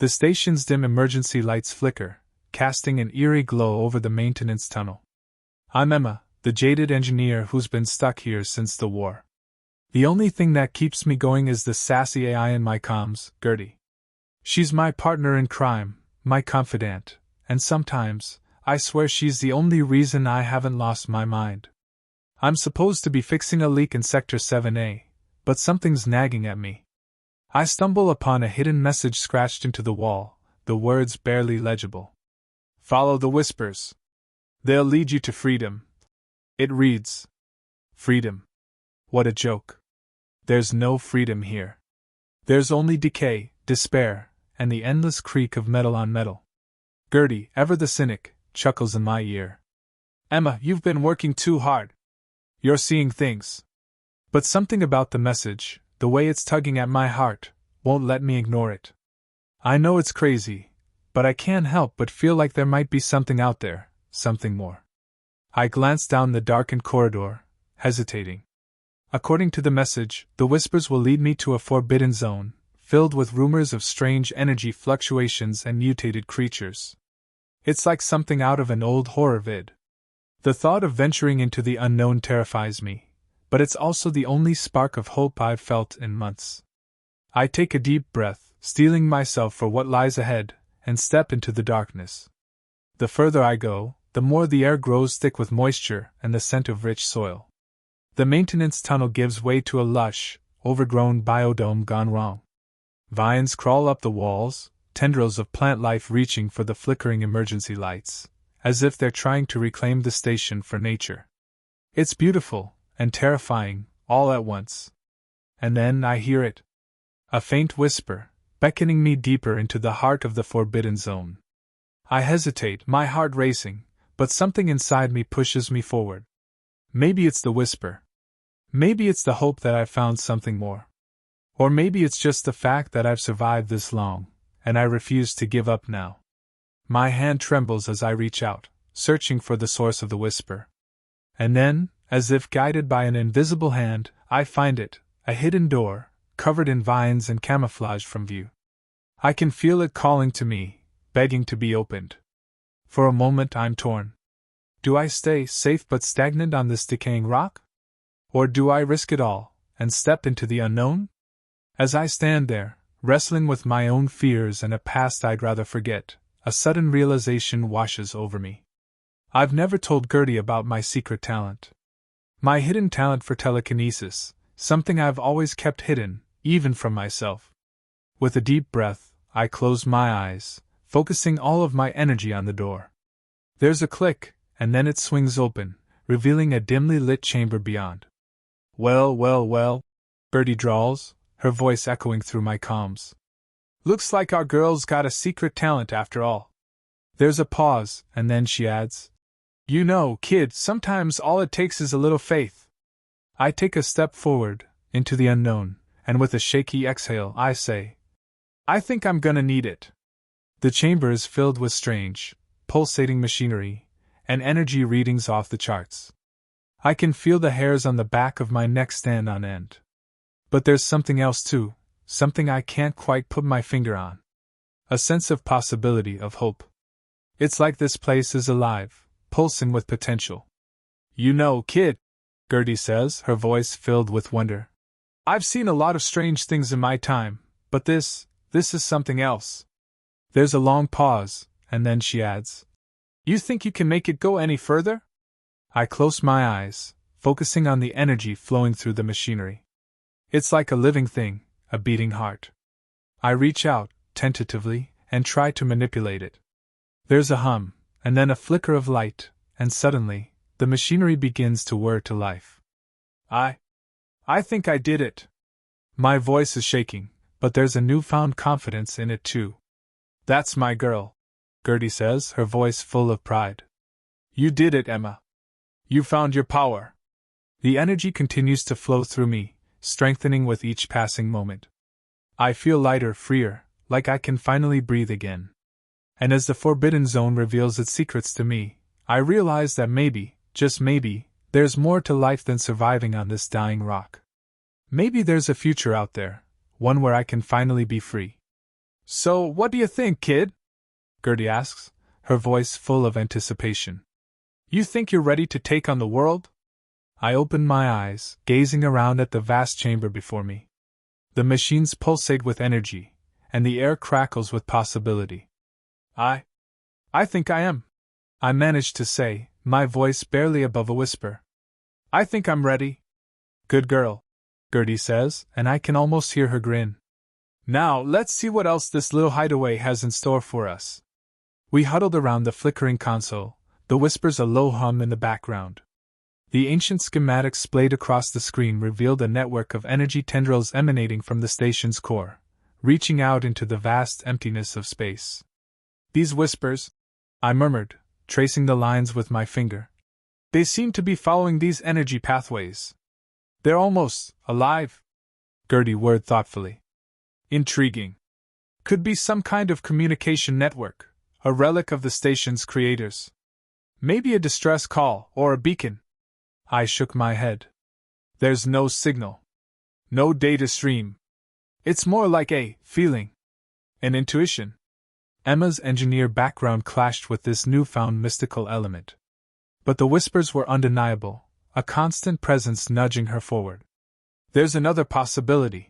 The station's dim emergency lights flicker, casting an eerie glow over the maintenance tunnel. I'm Emma, the jaded engineer who's been stuck here since the war. The only thing that keeps me going is the sassy AI in my comms, Gertie. She's my partner in crime, my confidant, and sometimes, I swear she's the only reason I haven't lost my mind. I'm supposed to be fixing a leak in Sector 7A, but something's nagging at me. I stumble upon a hidden message scratched into the wall, the words barely legible. Follow the whispers. They'll lead you to freedom. It reads. Freedom. What a joke. There's no freedom here. There's only decay, despair, and the endless creak of metal on metal. Gertie, ever the cynic, chuckles in my ear. Emma, you've been working too hard. You're seeing things. But something about the message, the way it's tugging at my heart, won't let me ignore it. I know it's crazy, but I can't help but feel like there might be something out there, something more. I glance down the darkened corridor, hesitating. According to the message, the whispers will lead me to a forbidden zone, filled with rumors of strange energy fluctuations and mutated creatures. It's like something out of an old horror vid. The thought of venturing into the unknown terrifies me, but it's also the only spark of hope I've felt in months. I take a deep breath, steeling myself for what lies ahead, and step into the darkness. The further I go, the more the air grows thick with moisture and the scent of rich soil. The maintenance tunnel gives way to a lush, overgrown biodome gone wrong. Vines crawl up the walls, tendrils of plant life reaching for the flickering emergency lights, as if they're trying to reclaim the station for nature. It's beautiful and terrifying, all at once. And then I hear it. A faint whisper, beckoning me deeper into the heart of the forbidden zone. I hesitate, my heart racing, but something inside me pushes me forward. Maybe it's the whisper. Maybe it's the hope that I've found something more. Or maybe it's just the fact that I've survived this long, and I refuse to give up now. My hand trembles as I reach out, searching for the source of the whisper. And then, as if guided by an invisible hand, I find it, a hidden door, covered in vines and camouflaged from view. I can feel it calling to me, begging to be opened. For a moment I'm torn. Do I stay safe but stagnant on this decaying rock? Or do I risk it all, and step into the unknown? As I stand there, wrestling with my own fears and a past I'd rather forget, a sudden realization washes over me. I've never told Gertie about my secret talent. My hidden talent for telekinesis, something I've always kept hidden, even from myself. With a deep breath, I close my eyes, focusing all of my energy on the door. There's a click, and then it swings open, revealing a dimly lit chamber beyond. Well, Gertie drawls, her voice echoing through my comms. Looks like our girl's got a secret talent after all. There's a pause, and then she adds, You know, kid, sometimes all it takes is a little faith. I take a step forward, into the unknown, and with a shaky exhale I say, I think I'm gonna need it. The chamber is filled with strange, pulsating machinery, and energy readings off the charts. I can feel the hairs on the back of my neck stand on end. But there's something else too, something I can't quite put my finger on. A sense of possibility, of hope. It's like this place is alive, pulsing with potential. You know, kid, Gertie says, her voice filled with wonder. I've seen a lot of strange things in my time, but this is something else. There's a long pause, and then she adds, You think you can make it go any further? I close my eyes, focusing on the energy flowing through the machinery. It's like a living thing, a beating heart. I reach out, tentatively, and try to manipulate it. There's a hum, and then a flicker of light, and suddenly, the machinery begins to whir to life. I think I did it. My voice is shaking, but there's a newfound confidence in it too. That's my girl, Gertie says, her voice full of pride. You did it, Emma. You found your power. The energy continues to flow through me, strengthening with each passing moment. I feel lighter, freer, like I can finally breathe again. And as the Forbidden Zone reveals its secrets to me, I realize that maybe, just maybe, there's more to life than surviving on this dying rock. Maybe there's a future out there, one where I can finally be free. So, what do you think, kid? Gertie asks, her voice full of anticipation. You think you're ready to take on the world? I open my eyes, gazing around at the vast chamber before me. The machines pulsate with energy, and the air crackles with possibility. I think I am. I manage to say, my voice barely above a whisper. I think I'm ready. Good girl, Gertie says, and I can almost hear her grin. Now, let's see what else this little hideaway has in store for us. We huddled around the flickering console, the whispers a low hum in the background. The ancient schematics splayed across the screen revealed a network of energy tendrils emanating from the station's core, reaching out into the vast emptiness of space. These whispers, I murmured, tracing the lines with my finger. They seem to be following these energy pathways. They're almost alive, Gertie whirred thoughtfully. Intriguing. Could be some kind of communication network, a relic of the station's creators. Maybe a distress call or a beacon. I shook my head. There's no signal. No data stream. It's more like a feeling. An intuition. Emma's engineer background clashed with this newfound mystical element. But the whispers were undeniable, a constant presence nudging her forward. There's another possibility,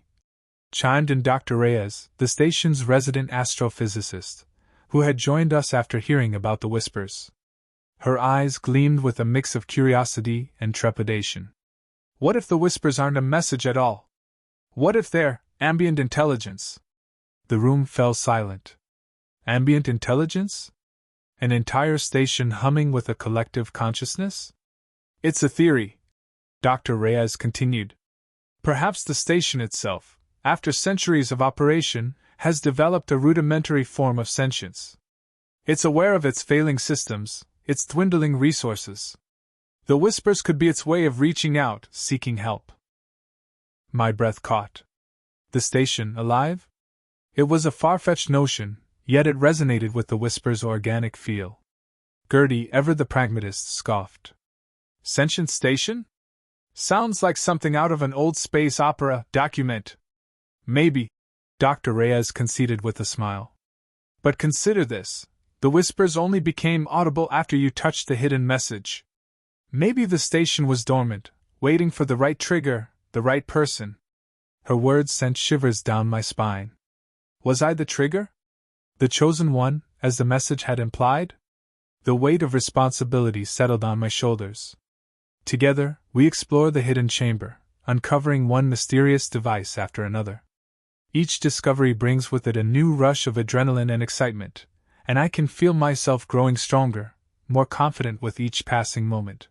chimed in Dr. Reyes, the station's resident astrophysicist, who had joined us after hearing about the whispers. Her eyes gleamed with a mix of curiosity and trepidation. What if the whispers aren't a message at all? What if they're ambient intelligence? The room fell silent. Ambient intelligence? An entire station humming with a collective consciousness? It's a theory, Dr. Reyes continued. Perhaps the station itself, after centuries of operation, has developed a rudimentary form of sentience. It's aware of its failing systems, its dwindling resources. The whispers could be its way of reaching out, seeking help. My breath caught. The station alive? It was a far-fetched notion, yet it resonated with the whisper's organic feel. Gertie, ever the pragmatist, scoffed. Sentient station? Sounds like something out of an old space opera document. Maybe, Dr. Reyes conceded with a smile. But consider this. The whispers only became audible after you touched the hidden message. Maybe the station was dormant, waiting for the right trigger, the right person. Her words sent shivers down my spine. Was I the trigger? The chosen one, as the message had implied? The weight of responsibility settled on my shoulders. Together, we explore the hidden chamber, uncovering one mysterious device after another. Each discovery brings with it a new rush of adrenaline and excitement, and I can feel myself growing stronger, more confident with each passing moment.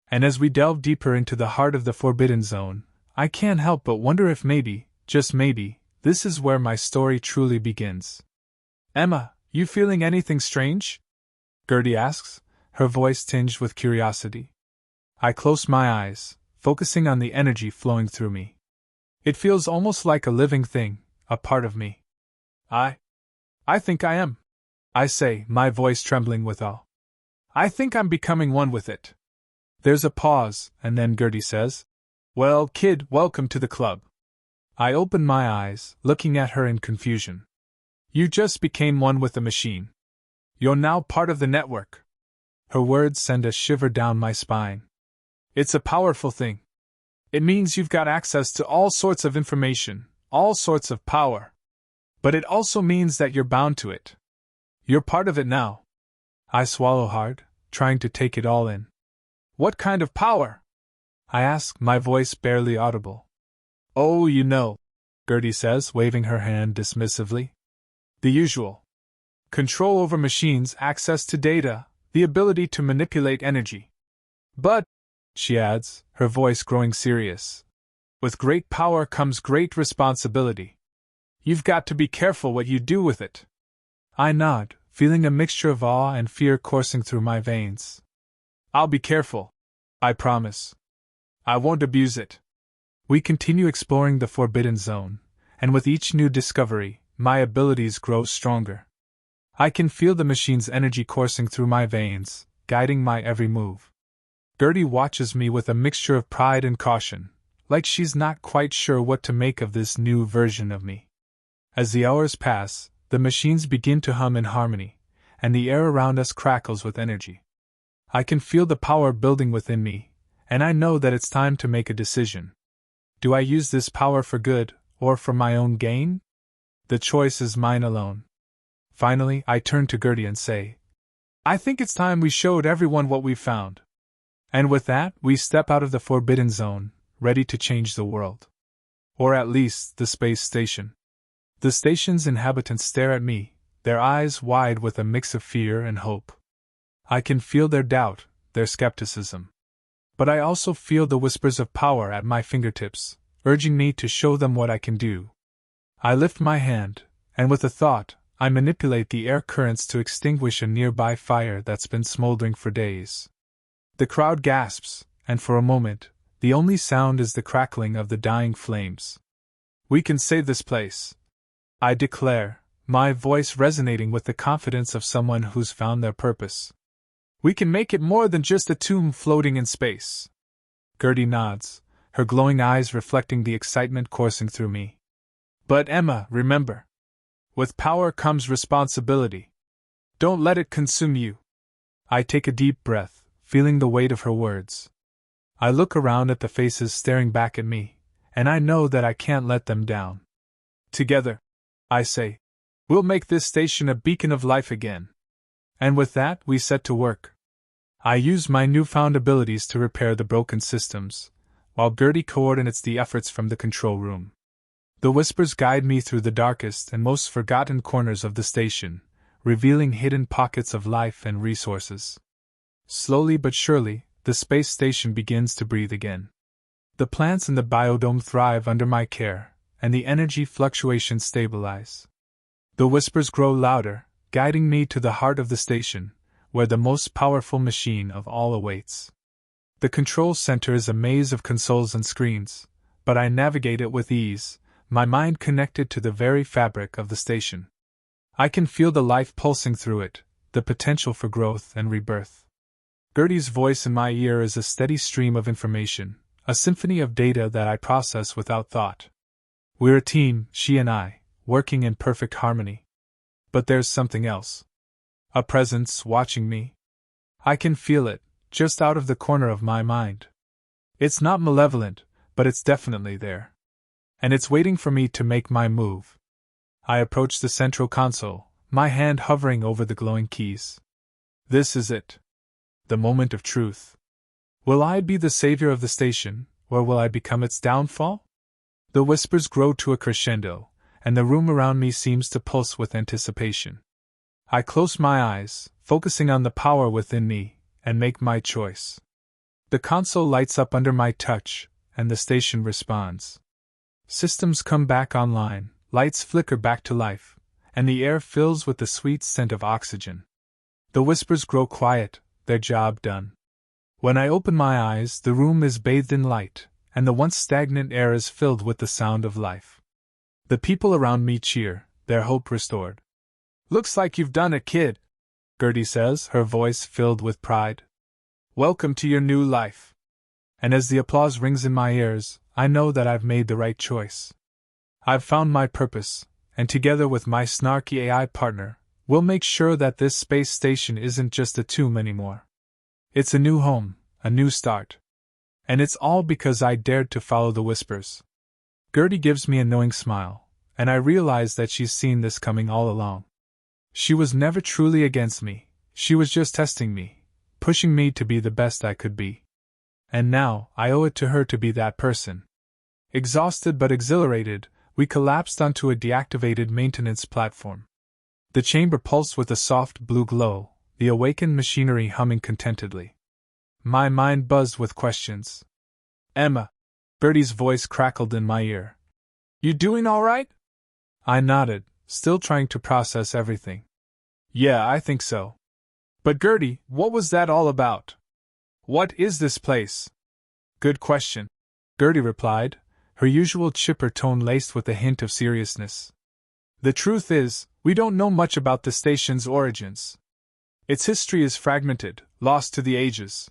And as we delve deeper into the heart of the Forbidden Zone, I can't help but wonder if maybe, just maybe, this is where my story truly begins. Emma, you feeling anything strange? Gertie asks, her voice tinged with curiosity. I close my eyes, focusing on the energy flowing through me. It feels almost like a living thing, a part of me. I think I am, I say, my voice trembling with awe. I think I'm becoming one with it. There's a pause, and then Gertie says, Well, kid, welcome to the club. I open my eyes, looking at her in confusion. You just became one with the machine. You're now part of the network. Her words send a shiver down my spine. It's a powerful thing. It means you've got access to all sorts of information, all sorts of power. But it also means that you're bound to it. You're part of it now. I swallow hard, trying to take it all in. What kind of power? I ask, my voice barely audible. Oh, you know, Gertie says, waving her hand dismissively. The usual. Control over machines, access to data, the ability to manipulate energy. But, she adds, her voice growing serious, with great power comes great responsibility. You've got to be careful what you do with it. I nod, feeling a mixture of awe and fear coursing through my veins. I'll be careful. I promise. I won't abuse it. We continue exploring the Forbidden Zone, and with each new discovery, my abilities grow stronger. I can feel the machine's energy coursing through my veins, guiding my every move. Gertie watches me with a mixture of pride and caution, like she's not quite sure what to make of this new version of me. As the hours pass, the machines begin to hum in harmony, and the air around us crackles with energy. I can feel the power building within me, and I know that it's time to make a decision. Do I use this power for good, or for my own gain? The choice is mine alone. Finally, I turn to Gertie and say, I think it's time we showed everyone what we've found. And with that, we step out of the forbidden zone, ready to change the world. Or at least, the space station. The station's inhabitants stare at me, their eyes wide with a mix of fear and hope. I can feel their doubt, their skepticism. But I also feel the whispers of power at my fingertips, urging me to show them what I can do. I lift my hand, and with a thought, I manipulate the air currents to extinguish a nearby fire that's been smoldering for days. The crowd gasps, and for a moment, the only sound is the crackling of the dying flames. We can save this place, I declare, my voice resonating with the confidence of someone who's found their purpose. We can make it more than just a tomb floating in space. Gertie nods, her glowing eyes reflecting the excitement coursing through me. But Emma, remember. With power comes responsibility. Don't let it consume you. I take a deep breath, feeling the weight of her words. I look around at the faces staring back at me, and I know that I can't let them down. Together, I say, we'll make this station a beacon of life again. And with that, we set to work. I use my newfound abilities to repair the broken systems, while Gertie coordinates the efforts from the control room. The whispers guide me through the darkest and most forgotten corners of the station, revealing hidden pockets of life and resources. Slowly but surely, the space station begins to breathe again. The plants in the biodome thrive under my care, and the energy fluctuations stabilize. The whispers grow louder, guiding me to the heart of the station, where the most powerful machine of all awaits. The control center is a maze of consoles and screens, but I navigate it with ease, my mind connected to the very fabric of the station. I can feel the life pulsing through it, the potential for growth and rebirth. Gertie's voice in my ear is a steady stream of information, a symphony of data that I process without thought. We're a team, she and I, working in perfect harmony. But there's something else. A presence watching me. I can feel it, just out of the corner of my mind. It's not malevolent, but it's definitely there. And it's waiting for me to make my move. I approach the central console, my hand hovering over the glowing keys. This is it. The moment of truth. Will I be the savior of the station, or will I become its downfall? The whispers grow to a crescendo, and the room around me seems to pulse with anticipation. I close my eyes, focusing on the power within me, and make my choice. The console lights up under my touch, and the station responds. Systems come back online, lights flicker back to life, and the air fills with the sweet scent of oxygen. The whispers grow quiet, their job done. When I open my eyes, the room is bathed in light, and the once stagnant air is filled with the sound of life. The people around me cheer, their hope restored. Looks like you've done it, kid, Gertie says, her voice filled with pride. Welcome to your new life. And as the applause rings in my ears, I know that I've made the right choice. I've found my purpose, and together with my snarky AI partner, we'll make sure that this space station isn't just a tomb anymore. It's a new home, a new start. And it's all because I dared to follow the whispers. Gertie gives me a knowing smile, and I realize that she's seen this coming all along. She was never truly against me, she was just testing me, pushing me to be the best I could be. And now, I owe it to her to be that person. Exhausted but exhilarated, we collapsed onto a deactivated maintenance platform. The chamber pulsed with a soft blue glow, the awakened machinery humming contentedly. My mind buzzed with questions. Emma, Gertie's voice crackled in my ear. You doing all right? I nodded, still trying to process everything. Yeah, I think so. But Gertie, what was that all about? What is this place? Good question, Gertie replied, her usual chipper tone laced with a hint of seriousness. The truth is, we don't know much about the station's origins. Its history is fragmented, lost to the ages.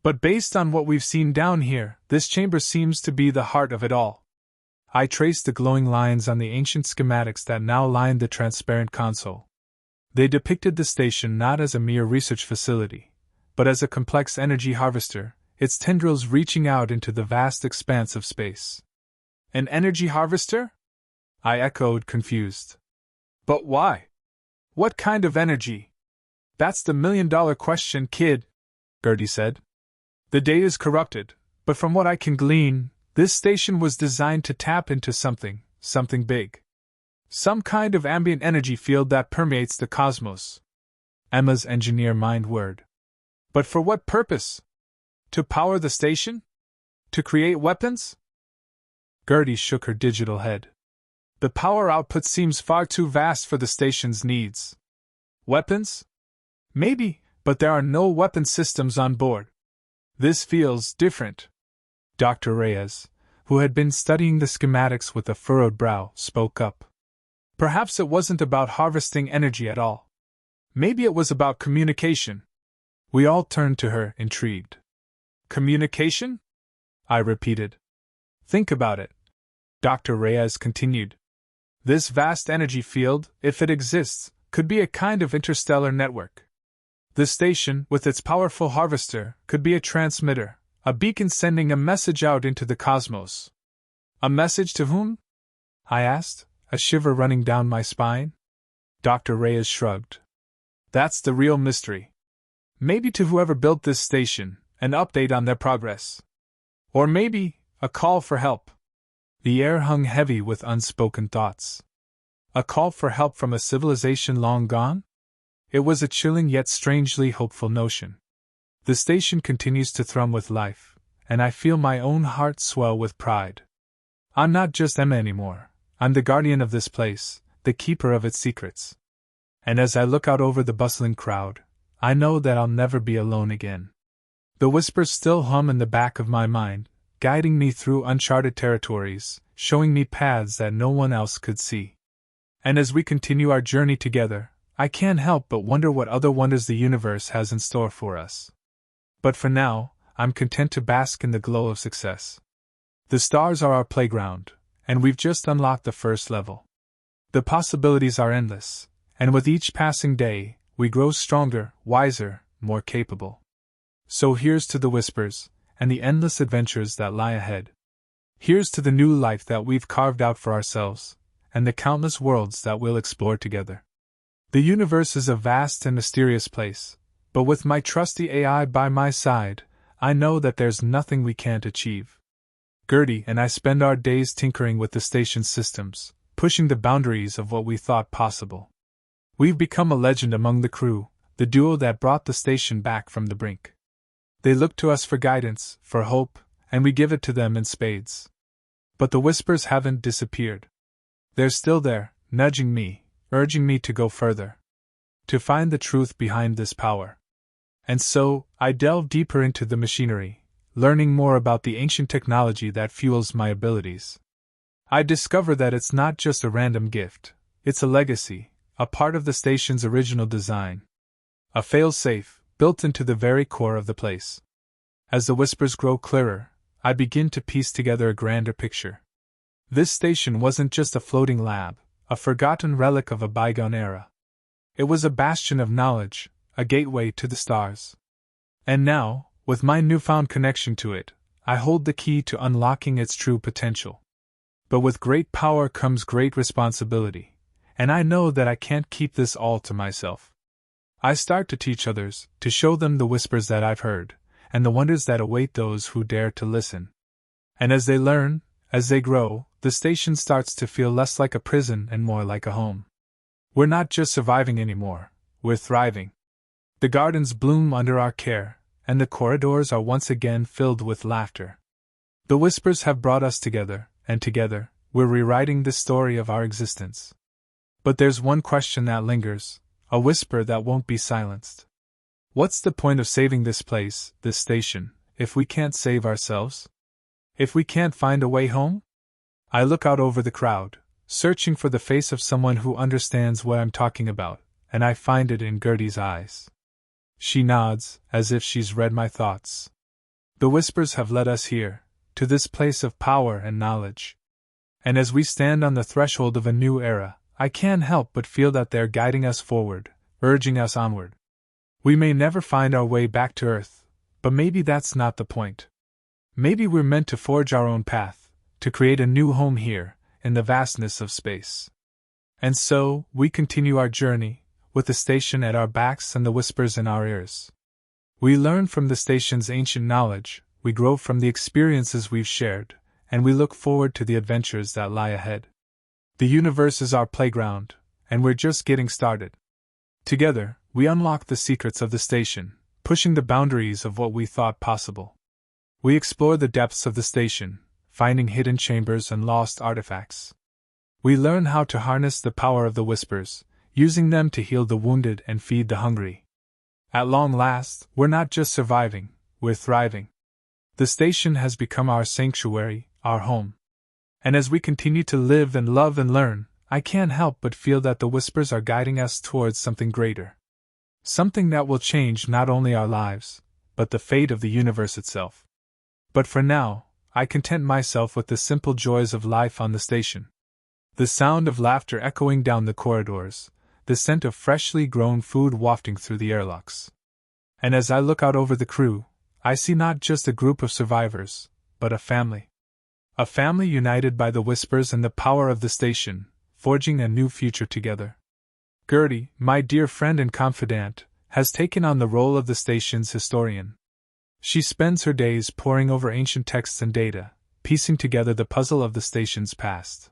But based on what we've seen down here, this chamber seems to be the heart of it all. I traced the glowing lines on the ancient schematics that now lined the transparent console. They depicted the station not as a mere research facility, but as a complex energy harvester, its tendrils reaching out into the vast expanse of space. An energy harvester? I echoed, confused. But why? What kind of energy? That's the million-dollar question, kid, Gertie said. The data's corrupted, but from what I can glean, this station was designed to tap into something big. Some kind of ambient energy field that permeates the cosmos. Emma's engineer mind whirred. But for what purpose? To power the station? To create weapons? Gertie shook her digital head. The power output seems far too vast for the station's needs. Weapons? Maybe, but there are no weapon systems on board. This feels different. Dr. Reyes, who had been studying the schematics with a furrowed brow, spoke up. Perhaps it wasn't about harvesting energy at all. Maybe it was about communication. We all turned to her, intrigued. Communication? I repeated. Think about it. Dr. Reyes continued. This vast energy field, if it exists, could be a kind of interstellar network. The station, with its powerful harvester, could be a transmitter, a beacon sending a message out into the cosmos. A message to whom? I asked, a shiver running down my spine. Dr. Reyes shrugged. That's the real mystery. Maybe to whoever built this station, an update on their progress. Or maybe, a call for help. The air hung heavy with unspoken thoughts. A call for help from a civilization long gone? It was a chilling yet strangely hopeful notion. The station continues to thrum with life, and I feel my own heart swell with pride. I'm not just Emma anymore. I'm the guardian of this place, the keeper of its secrets. And as I look out over the bustling crowd, I know that I'll never be alone again. The whispers still hum in the back of my mind, guiding me through uncharted territories, showing me paths that no one else could see. And as we continue our journey together, I can't help but wonder what other wonders the universe has in store for us. But for now, I'm content to bask in the glow of success. The stars are our playground, and we've just unlocked the first level. The possibilities are endless, and with each passing day, we grow stronger, wiser, more capable. So here's to the whispers, and the endless adventures that lie ahead. Here's to the new life that we've carved out for ourselves, and the countless worlds that we'll explore together. The universe is a vast and mysterious place, but with my trusty AI by my side, I know that there's nothing we can't achieve. Gertie and I spend our days tinkering with the station's systems, pushing the boundaries of what we thought possible. We've become a legend among the crew, the duo that brought the station back from the brink. They look to us for guidance, for hope, and we give it to them in spades. But the whispers haven't disappeared. They're still there, nudging me, urging me to go further. To find the truth behind this power. And so, I delve deeper into the machinery, learning more about the ancient technology that fuels my abilities. I discover that it's not just a random gift, it's a legacy, a part of the station's original design. A fail-safe, built into the very core of the place. As the whispers grow clearer, I begin to piece together a grander picture. This station wasn't just a floating lab, a forgotten relic of a bygone era. It was a bastion of knowledge, a gateway to the stars. And now, with my newfound connection to it, I hold the key to unlocking its true potential. But with great power comes great responsibility, and I know that I can't keep this all to myself. I start to teach others, to show them the whispers that I've heard, and the wonders that await those who dare to listen. And as they learn, as they grow, the station starts to feel less like a prison and more like a home. We're not just surviving anymore, we're thriving. The gardens bloom under our care, and the corridors are once again filled with laughter. The whispers have brought us together, and together, we're rewriting the story of our existence. But there's one question that lingers, a whisper that won't be silenced. What's the point of saving this place, this station, if we can't save ourselves? If we can't find a way home? I look out over the crowd, searching for the face of someone who understands what I'm talking about, and I find it in Gertie's eyes. She nods, as if she's read my thoughts. The whispers have led us here, to this place of power and knowledge. And as we stand on the threshold of a new era, I can't help but feel that they're guiding us forward, urging us onward. We may never find our way back to Earth, but maybe that's not the point. Maybe we're meant to forge our own path, to create a new home here, in the vastness of space. And so, we continue our journey, with the station at our backs and the whispers in our ears. We learn from the station's ancient knowledge, we grow from the experiences we've shared, and we look forward to the adventures that lie ahead. The universe is our playground, and we're just getting started. Together, we unlock the secrets of the station, pushing the boundaries of what we thought possible. We explore the depths of the station, finding hidden chambers and lost artifacts. We learn how to harness the power of the whispers, using them to heal the wounded and feed the hungry. At long last, we're not just surviving, we're thriving. The station has become our sanctuary, our home. And as we continue to live and love and learn, I can't help but feel that the whispers are guiding us towards something greater. Something that will change not only our lives, but the fate of the universe itself. But for now, I content myself with the simple joys of life on the station. The sound of laughter echoing down the corridors, the scent of freshly grown food wafting through the airlocks. And as I look out over the crew, I see not just a group of survivors, but a family. A family united by the whispers and the power of the station, forging a new future together. Gertie, my dear friend and confidant, has taken on the role of the station's historian. She spends her days poring over ancient texts and data, piecing together the puzzle of the station's past.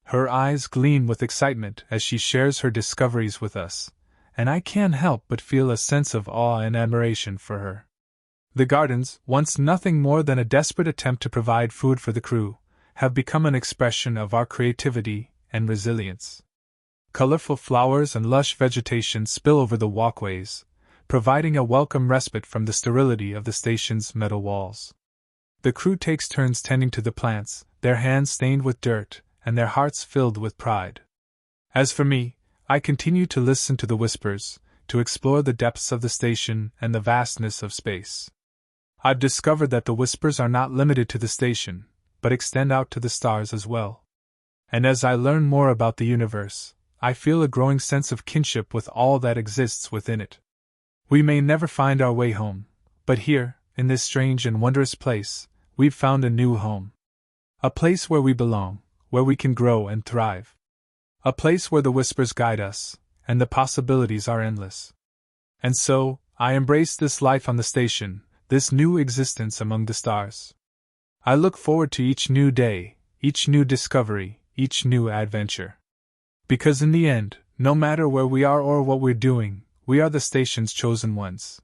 Her eyes gleam with excitement as she shares her discoveries with us, and I can't help but feel a sense of awe and admiration for her. The gardens, once nothing more than a desperate attempt to provide food for the crew, have become an expression of our creativity and resilience. Colorful flowers and lush vegetation spill over the walkways, providing a welcome respite from the sterility of the station's metal walls. The crew takes turns tending to the plants, their hands stained with dirt, and their hearts filled with pride. As for me, I continue to listen to the whispers, to explore the depths of the station and the vastness of space. I've discovered that the whispers are not limited to the station, but extend out to the stars as well. And as I learn more about the universe, I feel a growing sense of kinship with all that exists within it. We may never find our way home, but here, in this strange and wondrous place, we've found a new home. A place where we belong, where we can grow and thrive. A place where the whispers guide us, and the possibilities are endless. And so, I embrace this life on the station, this new existence among the stars. I look forward to each new day, each new discovery, each new adventure. Because in the end, no matter where we are or what we're doing, we are the station's chosen ones.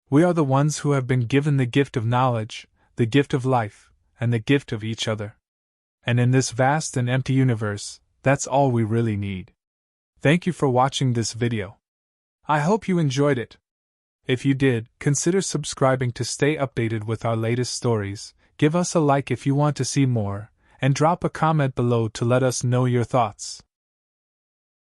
We are the ones who have been given the gift of knowledge, the gift of life, and the gift of each other. And in this vast and empty universe, that's all we really need. Thank you for watching this video. I hope you enjoyed it. If you did, consider subscribing to stay updated with our latest stories, give us a like if you want to see more, and drop a comment below to let us know your thoughts.